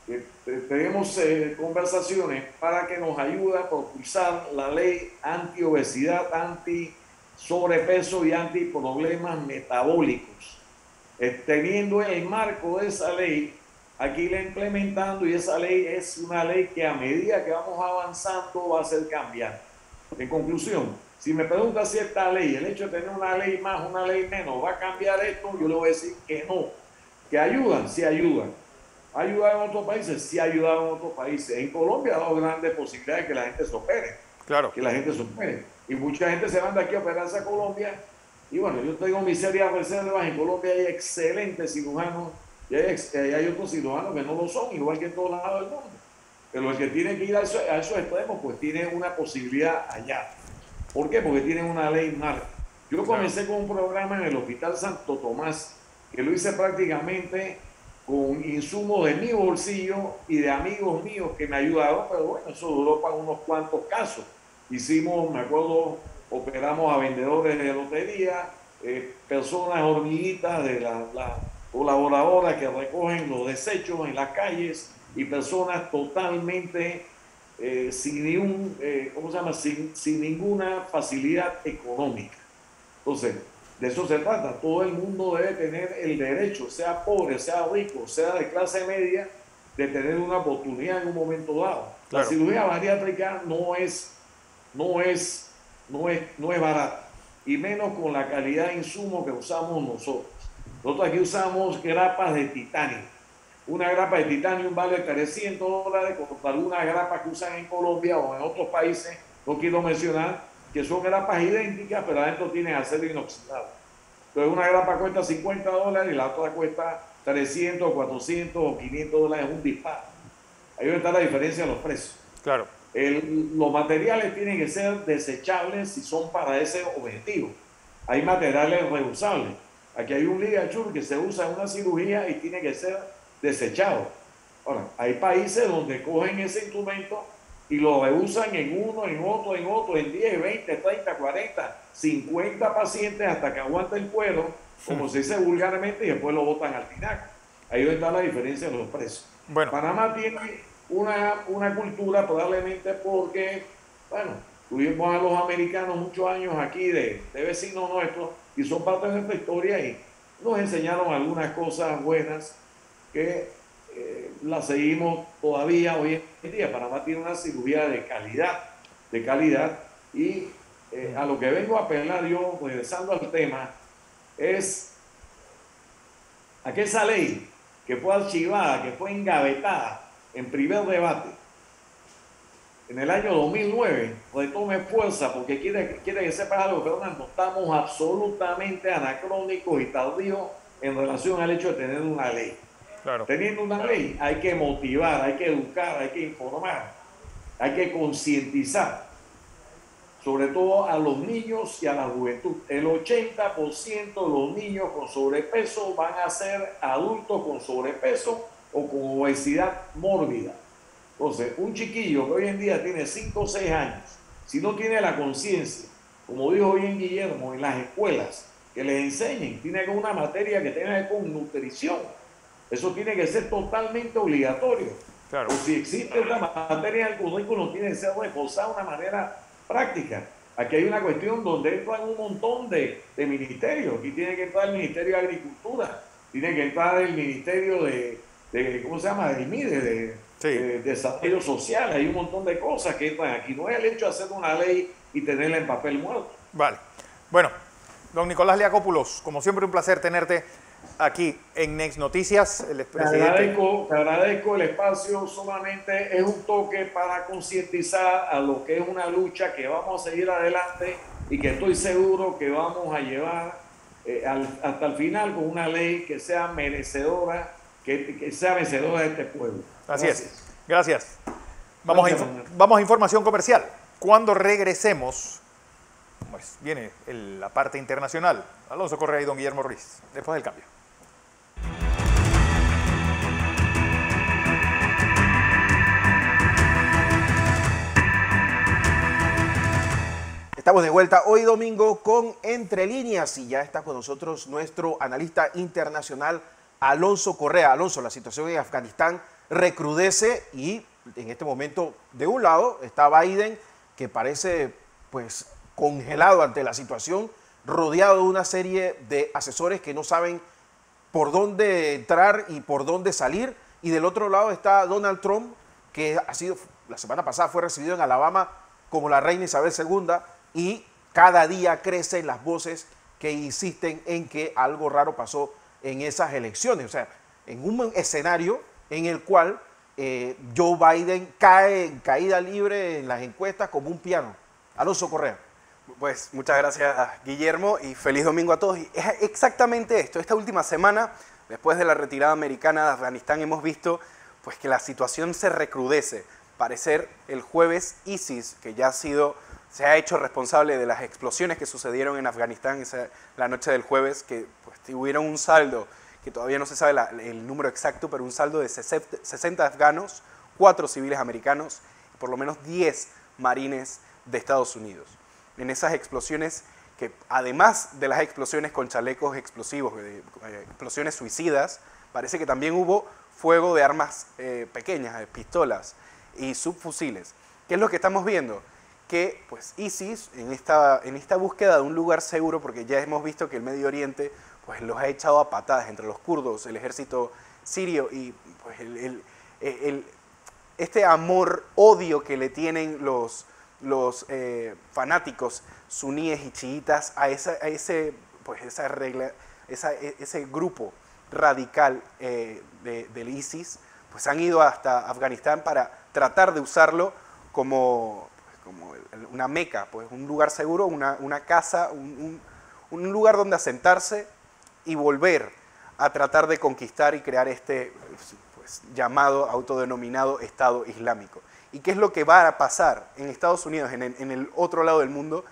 que tenemos conversaciones para que nos ayude a propulsar la ley anti-obesidad, anti-sobrepeso y anti-problemas metabólicos. Teniendo el marco de esa ley, aquí la implementando, y esa ley es una ley que a medida que vamos avanzando va a ser cambiante. En conclusión, si me preguntas si esta ley, el hecho de tener una ley más, una ley menos, va a cambiar esto, yo le voy a decir que no. Que ayudan, sí ayudan. ¿Ha ayudado en otros países? Sí ha ayudado en otros países. En Colombia ha dado grandes posibilidades de que la gente se opere. Claro. Que la gente se opere. Y mucha gente se manda aquí a operarse a Colombia. Y bueno, yo tengo mis serias reservas. En Colombia hay excelentes cirujanos y hay otros cirujanos que no lo son, igual que en todos lados del mundo. Pero el que tiene que ir a esos extremos, pues tiene una posibilidad allá. ¿Por qué? Porque tienen una ley marca. Yo comencé con un programa en el Hospital Santo Tomás, que lo hice prácticamente con insumos de mi bolsillo y de amigos míos que me ayudaron, pero bueno, eso duró para unos cuantos casos. Hicimos, me acuerdo, operamos a vendedores de lotería, personas hormiguitas de la colaboradora que recogen los desechos en las calles y personas totalmente sin ninguna facilidad económica. Entonces, de eso se trata. Todo el mundo debe tener el derecho, sea pobre, sea rico, sea de clase media, de tener una oportunidad en un momento dado. Claro. La cirugía bariátrica no es barata, y menos con la calidad de insumo que usamos nosotros. Nosotros aquí usamos grapas de titanio. Una grapa de titanio vale $300 contra algunas grapas que usan en Colombia o en otros países, no quiero mencionar, que son grapas idénticas, pero adentro tienen acero inoxidable. Entonces una grapa cuesta $50 y la otra cuesta 300, 400 o $500, es un disparo. Ahí está la diferencia en los precios. Claro. Los materiales tienen que ser desechables si son para ese objetivo. Hay materiales reusables. Aquí hay un ligature que se usa en una cirugía y tiene que ser desechado. Ahora, hay países donde cogen ese instrumento y lo reusan en uno, en otro, en 10, 20, 30, 40, 50 pacientes hasta que aguanta el cuero, como se dice vulgarmente, y después lo botan al tinaco. Ahí está la diferencia en los precios. Bueno. Panamá tiene una cultura probablemente porque, bueno, tuvimos a los americanos muchos años aquí de vecinos nuestros y son parte de nuestra historia y nos enseñaron algunas cosas buenas que las seguimos todavía hoy en día. Panamá tiene una cirugía de calidad, y a lo que vengo a apelar yo, regresando al tema, es a que esa ley que fue archivada, que fue engavetada en primer debate en el año 2009, retome fuerza, porque quiere que sepas algo, Fernando, estamos absolutamente anacrónicos y tardíos en relación al hecho de tener una ley. Claro. Teniendo una ley hay que motivar, hay que educar, hay que informar, hay que concientizar, sobre todo a los niños y a la juventud. El 80% de los niños con sobrepeso van a ser adultos con sobrepeso o con obesidad mórbida. Entonces, un chiquillo que hoy en día tiene 5 o 6 años, si no tiene la conciencia, como dijo bien Guillermo, en las escuelas, que les enseñen, tiene que una materia que tenga que ver con nutrición. Eso tiene que ser totalmente obligatorio. Claro. O si existe esta materia en el currículum, tiene que ser reforzada de una manera práctica. Aquí hay una cuestión donde entran un montón de ministerios. Aquí tiene que entrar el Ministerio de Agricultura, tiene que entrar el Ministerio de ¿cómo se llama? Del MIDE, de Desarrollo Social. Hay un montón de cosas que entran aquí. No es el hecho de hacer una ley y tenerla en papel muerto. Vale. Bueno, don Nicolás Liacopoulos, como siempre un placer tenerte aquí en Next Noticias. El presidente... Te agradezco el espacio, solamente es un toque para concientizar a lo que es una lucha que vamos a seguir adelante y que estoy seguro que vamos a llevar hasta el final con una ley que sea merecedora, que sea vencedora de este pueblo. Así es. Gracias. Vamos a información comercial. Cuando regresemos, pues viene la parte internacional. Alonso Correa y don Guillermo Ruiz, después del cambio. Estamos de vuelta hoy domingo con Entre Líneas y ya está con nosotros nuestro analista internacional Alonso Correa. Alonso, la situación en Afganistán recrudece y en este momento de un lado está Biden, que parece pues congelado ante la situación, rodeado de una serie de asesores que no saben por dónde entrar y por dónde salir, y del otro lado está Donald Trump, que la semana pasada fue recibido en Alabama como la reina Isabel II, y cada día crecen las voces que insisten en que algo raro pasó en esas elecciones. O sea, en un escenario en el cual Joe Biden cae en caída libre en las encuestas como un piano. Alonso Correa. Pues muchas gracias, Guillermo, y feliz domingo a todos. Y es exactamente esto. Esta última semana, después de la retirada americana de Afganistán, hemos visto pues, que la situación se recrudece. Parecer el jueves ISIS, que ya se ha hecho responsable de las explosiones que sucedieron en Afganistán la noche del jueves, que pues, tuvieron un saldo que todavía no se sabe el número exacto, pero un saldo de 60 afganos, 4 civiles americanos y por lo menos 10 marines de Estados Unidos. En esas explosiones que, además de las explosiones con chalecos explosivos, explosiones suicidas, parece que también hubo fuego de armas pequeñas, de pistolas y subfusiles. ¿Qué es lo que estamos viendo? Que pues ISIS, en esta búsqueda de un lugar seguro, porque ya hemos visto que el Medio Oriente pues, los ha echado a patadas entre los kurdos, el ejército sirio y pues, este amor-odio que le tienen los fanáticos suníes y chiitas a ese grupo radical del ISIS, pues han ido hasta Afganistán para tratar de usarlo como una meca, pues un lugar seguro, una casa, un lugar donde asentarse y volver a tratar de conquistar y crear este pues, llamado, autodenominado Estado Islámico. ¿Y qué es lo que va a pasar en Estados Unidos, en el otro lado del mundo,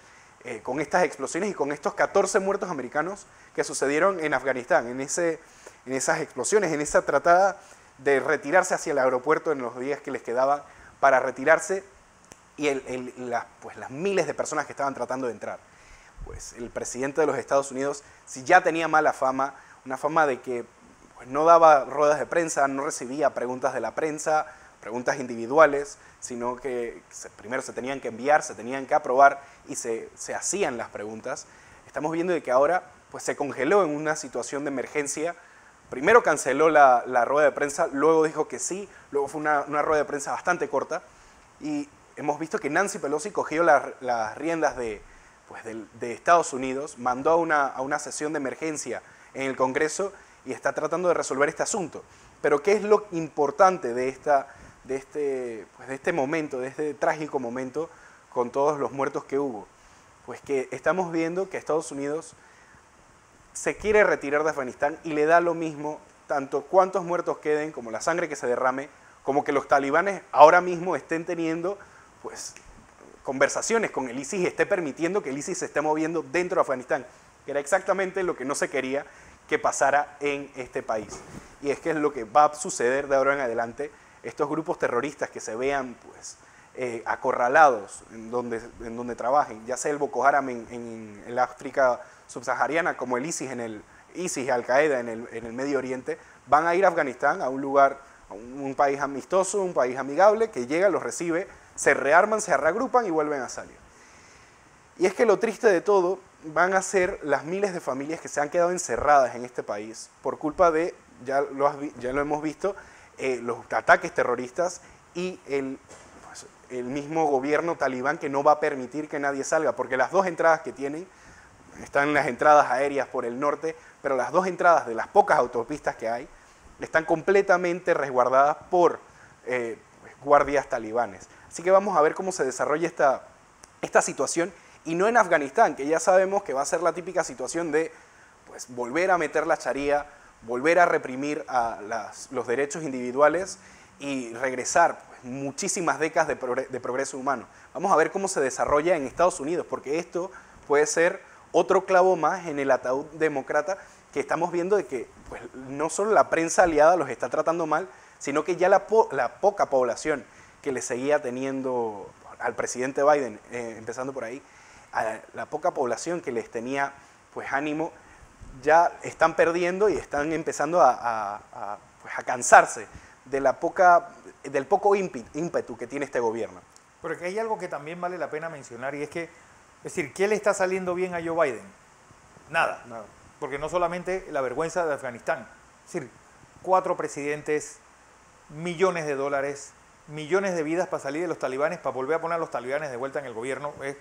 con estas explosiones y con estos 14 muertos americanos que sucedieron en Afganistán, en esas explosiones, en esa tratada de retirarse hacia el aeropuerto en los días que les quedaban para retirarse y las miles de personas que estaban tratando de entrar? Pues el presidente de los Estados Unidos, si ya tenía mala fama, una fama de que pues, no daba ruedas de prensa, no recibía preguntas de la prensa, preguntas individuales, sino que primero se tenían que enviar, se tenían que aprobar y se hacían las preguntas. Estamos viendo de que ahora pues se congeló en una situación de emergencia. Primero canceló la rueda de prensa, luego dijo que sí, luego fue una rueda de prensa bastante corta y hemos visto que Nancy Pelosi cogió las riendas de Estados Unidos, mandó a una sesión de emergencia en el Congreso y está tratando de resolver este asunto. Pero ¿qué es lo importante de este momento, de este trágico momento con todos los muertos que hubo? Pues que estamos viendo que Estados Unidos se quiere retirar de Afganistán y le da lo mismo tanto cuántos muertos queden como la sangre que se derrame, como que los talibanes ahora mismo estén teniendo pues conversaciones con el ISIS y esté permitiendo que el ISIS se esté moviendo dentro de Afganistán, que era exactamente lo que no se quería que pasara en este país. Y es que es lo que va a suceder de ahora en adelante. Estos grupos terroristas que se vean pues acorralados en donde trabajen, ya sea el Boko Haram en el África subsahariana, como el ISIS y Al-Qaeda en el Medio Oriente, van a ir a Afganistán, a un lugar, a un país amistoso, un país amigable, que llega, los recibe, se rearman, se reagrupan y vuelven a salir. Y es que lo triste de todo van a ser las miles de familias que se han quedado encerradas en este país por culpa de, ya lo hemos visto, los ataques terroristas y el mismo gobierno talibán que no va a permitir que nadie salga, porque las dos entradas que tienen, están las entradas aéreas por el norte, pero las dos entradas de las pocas autopistas que hay están completamente resguardadas por guardias talibanes. Así que vamos a ver cómo se desarrolla esta situación, y no en Afganistán, que ya sabemos que va a ser la típica situación de pues, volver a meter la sharia, volver a reprimir a los derechos individuales y regresar pues, muchísimas décadas de progreso humano. Vamos a ver cómo se desarrolla en Estados Unidos, porque esto puede ser otro clavo más en el ataúd demócrata que estamos viendo de que pues, no solo la prensa aliada los está tratando mal, sino que ya la poca población que le seguía teniendo al presidente Biden, empezando por ahí, a la poca población que les tenía pues, ánimo, ya están perdiendo y están empezando a cansarse de del poco ímpetu que tiene este gobierno. Pero que hay algo que también vale la pena mencionar, y es que, es decir, ¿qué le está saliendo bien a Joe Biden? Nada. Porque no solamente la vergüenza de Afganistán, es decir, 4 presidentes, millones de dólares, millones de vidas para salir de los talibanes, para volver a poner a los talibanes de vuelta en el gobierno, es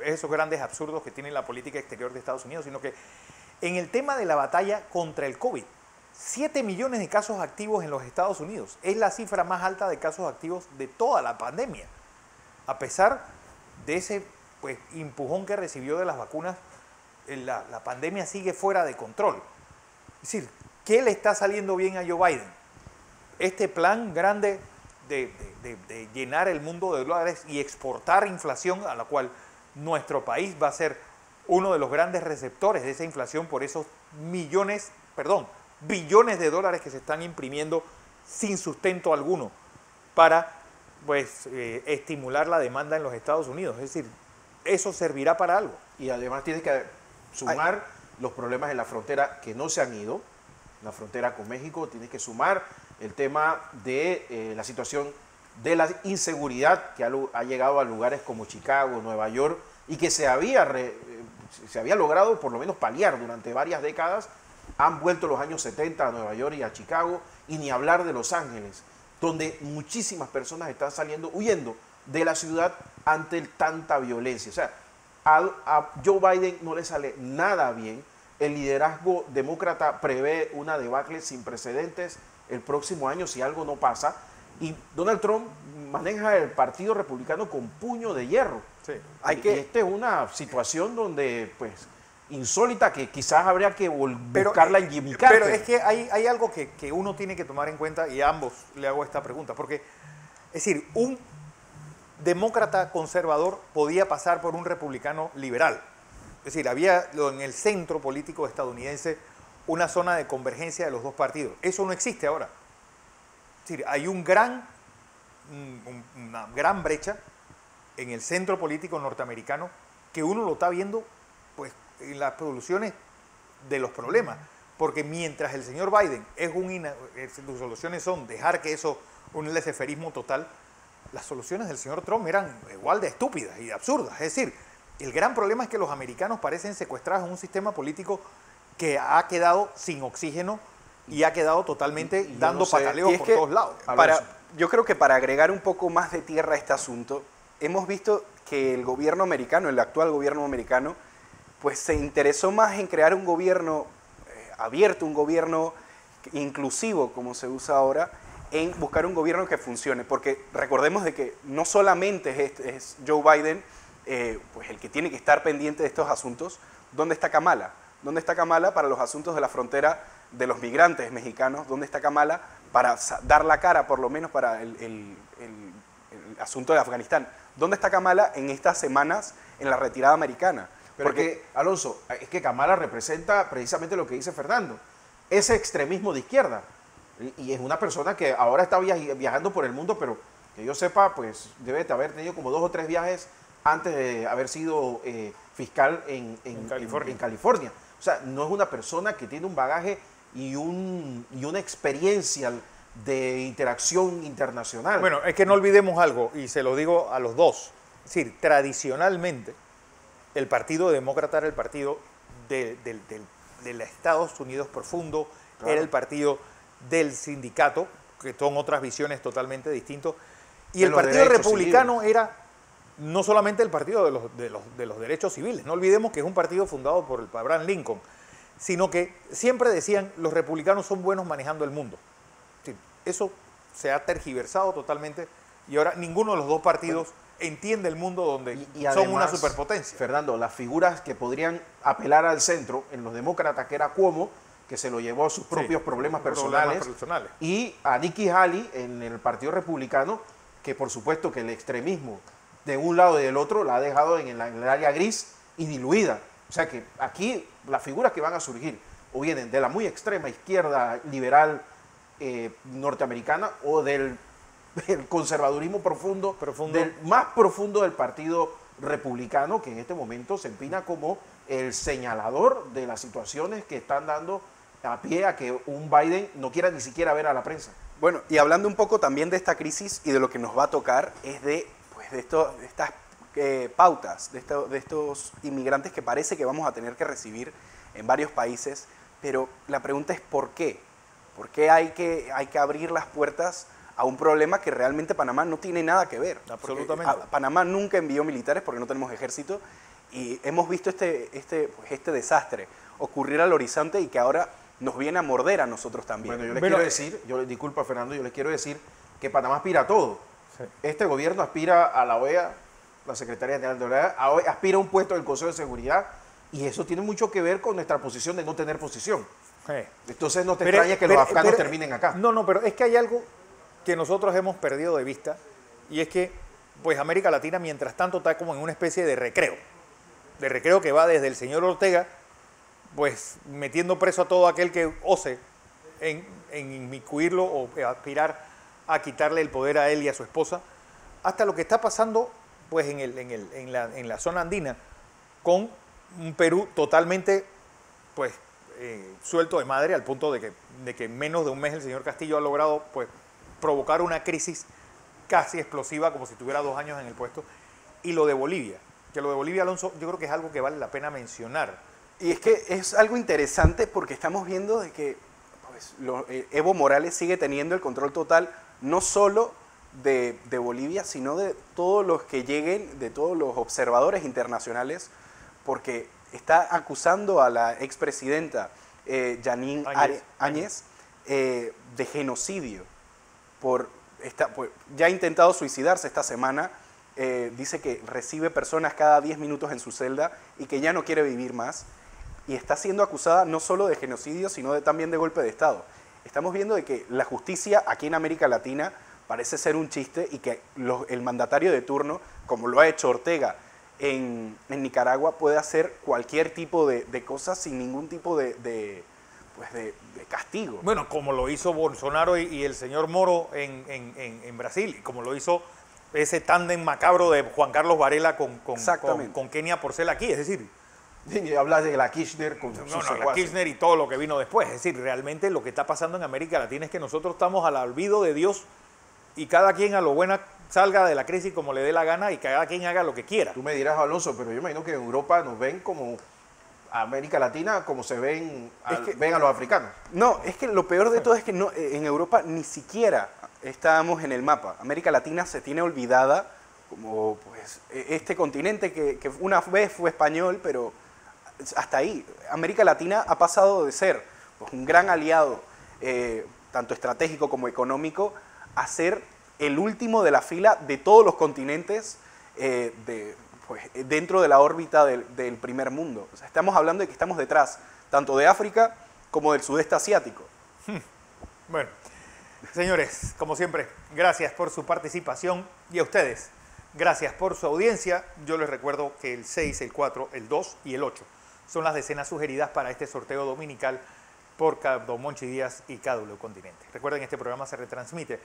esos grandes absurdos que tiene la política exterior de Estados Unidos, sino que en el tema de la batalla contra el COVID, 7 millones de casos activos en los Estados Unidos, es la cifra más alta de casos activos de toda la pandemia, a pesar de ese pues, empujón que recibió de las vacunas, la pandemia sigue fuera de control. Es decir, ¿qué le está saliendo bien a Joe Biden? Este plan grande de llenar el mundo de dólares y exportar inflación, a la cual nuestro país va a ser uno de los grandes receptores de esa inflación por esos billones de dólares que se están imprimiendo sin sustento alguno para pues, estimular la demanda en los Estados Unidos. Es decir, eso servirá para algo. Y además tienes que sumar los problemas en la frontera que no se han ido, la frontera con México, tienes que sumar el tema de la situación de la inseguridad que ha llegado a lugares como Chicago, Nueva York, y que se había logrado por lo menos paliar durante varias décadas. Han vuelto los años 70 a Nueva York y a Chicago, y ni hablar de Los Ángeles, donde muchísimas personas están huyendo de la ciudad ante tanta violencia. O sea, a Joe Biden no le sale nada bien. El liderazgo demócrata prevé una debacle sin precedentes el próximo año si algo no pasa. Y Donald Trump maneja el Partido Republicano con puño de hierro. Sí. Esta es una situación donde, pues, insólita, que quizás habría que buscarla en Jimmy Carter. Pero es que hay algo que uno tiene que tomar en cuenta, y a ambos le hago esta pregunta, porque, es decir, un demócrata conservador podía pasar por un republicano liberal. Es decir, había en el centro político estadounidense una zona de convergencia de los dos partidos. Eso no existe ahora. Es decir, hay una gran brecha en el centro político norteamericano que uno lo está viendo pues, en las soluciones de los problemas. Porque mientras el señor Biden sus soluciones son dejar que eso, un laissez-fairismo total, las soluciones del señor Trump eran igual de estúpidas y de absurdas. Es decir, el gran problema es que los americanos parecen secuestrados en un sistema político que ha quedado sin oxígeno y ha quedado totalmente Y yo dando no sé, pataleos y es por que todos lados. Yo creo que para agregar un poco más de tierra a este asunto, hemos visto que el gobierno americano, el actual gobierno americano, pues se interesó más en crear un gobierno abierto, un gobierno inclusivo, como se usa ahora, en buscar un gobierno que funcione. Porque recordemos de que no solamente es Joe Biden pues el que tiene que estar pendiente de estos asuntos. ¿Dónde está Kamala? ¿Dónde está Kamala para los asuntos de la frontera de los migrantes mexicanos? ¿Dónde está Kamala para dar la cara, por lo menos, para el asunto de Afganistán? ¿Dónde está Kamala en estas semanas en la retirada americana? Pero porque, Alonso, es que Kamala representa precisamente lo que dice Fernando, ese extremismo de izquierda. Y es una persona que ahora está viajando por el mundo, pero que yo sepa, pues debe de haber tenido como 2 o 3 viajes antes de haber sido fiscal en California. O sea, no es una persona que tiene un bagaje y una experiencia de interacción internacional. Bueno, es que no olvidemos algo, y se lo digo a los dos. Es decir, tradicionalmente, el Partido Demócrata era el partido de Estados Unidos profundo, Claro. era el partido del sindicato, que son otras visiones totalmente distintas, y De el los Partido derechos Republicano civiles. era no solamente el partido de los derechos civiles, no olvidemos que es un partido fundado por el Abraham Lincoln, sino que siempre decían los republicanos son buenos manejando el mundo. Sí, eso se ha tergiversado totalmente y ahora ninguno de los dos partidos entiende el mundo donde Y son además, una superpotencia. Fernando, las figuras que podrían apelar al centro en los demócratas, que era Cuomo, que se lo llevó a sus propios problemas personales, y a Nikki Haley en el Partido Republicano, que por supuesto que el extremismo de un lado y del otro la ha dejado en el área gris y diluida. O sea que aquí las figuras que van a surgir o vienen de la muy extrema izquierda liberal norteamericana o del conservadurismo profundo, del más profundo del Partido Republicano, que en este momento se empina como el señalador de las situaciones que están dando a pie a que un Biden no quiera ni siquiera ver a la prensa. Bueno, y hablando un poco también de esta crisis y de lo que nos va a tocar, es de estas pautas, de estos inmigrantes que parece que vamos a tener que recibir en varios países, pero la pregunta es ¿por qué? ¿Por qué hay que abrir las puertas a un problema que realmente Panamá no tiene nada que ver? Absolutamente. Panamá nunca envió militares porque no tenemos ejército y hemos visto este desastre ocurrir al horizonte y que ahora nos viene a morder a nosotros también. Bueno, yo les quiero decir, disculpa Fernando, yo les quiero decir que Panamá aspira a todo. Sí. Este gobierno aspira a la OEA, la Secretaría General de la OEA, aspira a un puesto del Consejo de Seguridad y eso tiene mucho que ver con nuestra posición de no tener posición. Sí. Entonces no te extraña que los afganos terminen acá. No, pero es que hay algo que nosotros hemos perdido de vista y es que pues América Latina mientras tanto está como en una especie de recreo que va desde el señor Ortega pues metiendo preso a todo aquel que ose en inmiscuirlo o aspirar a quitarle el poder a él y a su esposa, hasta lo que está pasando pues en la zona andina con un Perú totalmente pues suelto de madre al punto de que en menos de un mes el señor Castillo ha logrado pues provocar una crisis casi explosiva como si tuviera 2 años en el puesto. Y lo de Bolivia, Alonso, yo creo que es algo que vale la pena mencionar. Y es que es algo interesante porque estamos viendo de que pues, Evo Morales sigue teniendo el control total, no solo de Bolivia, sino de todos los que lleguen, de todos los observadores internacionales, porque está acusando a la expresidenta Yanine Áñez de genocidio. Ya ha intentado suicidarse esta semana, dice que recibe personas cada 10 minutos en su celda y que ya no quiere vivir más. Y está siendo acusada no solo de genocidio, sino también de golpe de Estado. Estamos viendo de que la justicia aquí en América Latina parece ser un chiste y que el mandatario de turno, como lo ha hecho Ortega en Nicaragua, puede hacer cualquier tipo de cosas sin ningún tipo de castigo. Bueno, como lo hizo Bolsonaro y el señor Moro en Brasil, y como lo hizo ese tándem macabro de Juan Carlos Varela con Kenia Porcel aquí, es decir... Y hablas de la Kirchner con la Kirchner y todo lo que vino después. Es decir, realmente lo que está pasando en América Latina es que nosotros estamos al olvido de Dios y cada quien a lo buena salga de la crisis como le dé la gana y cada quien haga lo que quiera. Tú me dirás, Alonso, pero yo imagino que en Europa nos ven como a América Latina como se ven, ven a los africanos. No, es que lo peor de todo es que no, en Europa ni siquiera estábamos en el mapa. América Latina se tiene olvidada como pues, este continente que una vez fue español, pero hasta ahí. América Latina ha pasado de ser pues, un gran aliado, tanto estratégico como económico, a ser el último de la fila de todos los continentes pues, dentro de la órbita del primer mundo. O sea, estamos hablando de que estamos detrás tanto de África como del sudeste asiático. Bueno, señores, como siempre, gracias por su participación y a ustedes, gracias por su audiencia. Yo les recuerdo que el 6, el 4, el 2 y el 8 son las decenas sugeridas para este sorteo dominical por Don Monchi Díaz y KW Continente. Recuerden, este programa se retransmite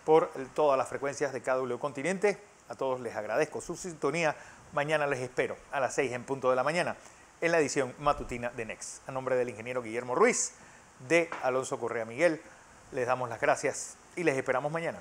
por todas las frecuencias de KW Continente. A todos les agradezco su sintonía. Mañana les espero a las 6 en punto de la mañana en la edición matutina de Next. A nombre del ingeniero Guillermo Ruiz, de Alonso Correa Miguel, les damos las gracias y les esperamos mañana.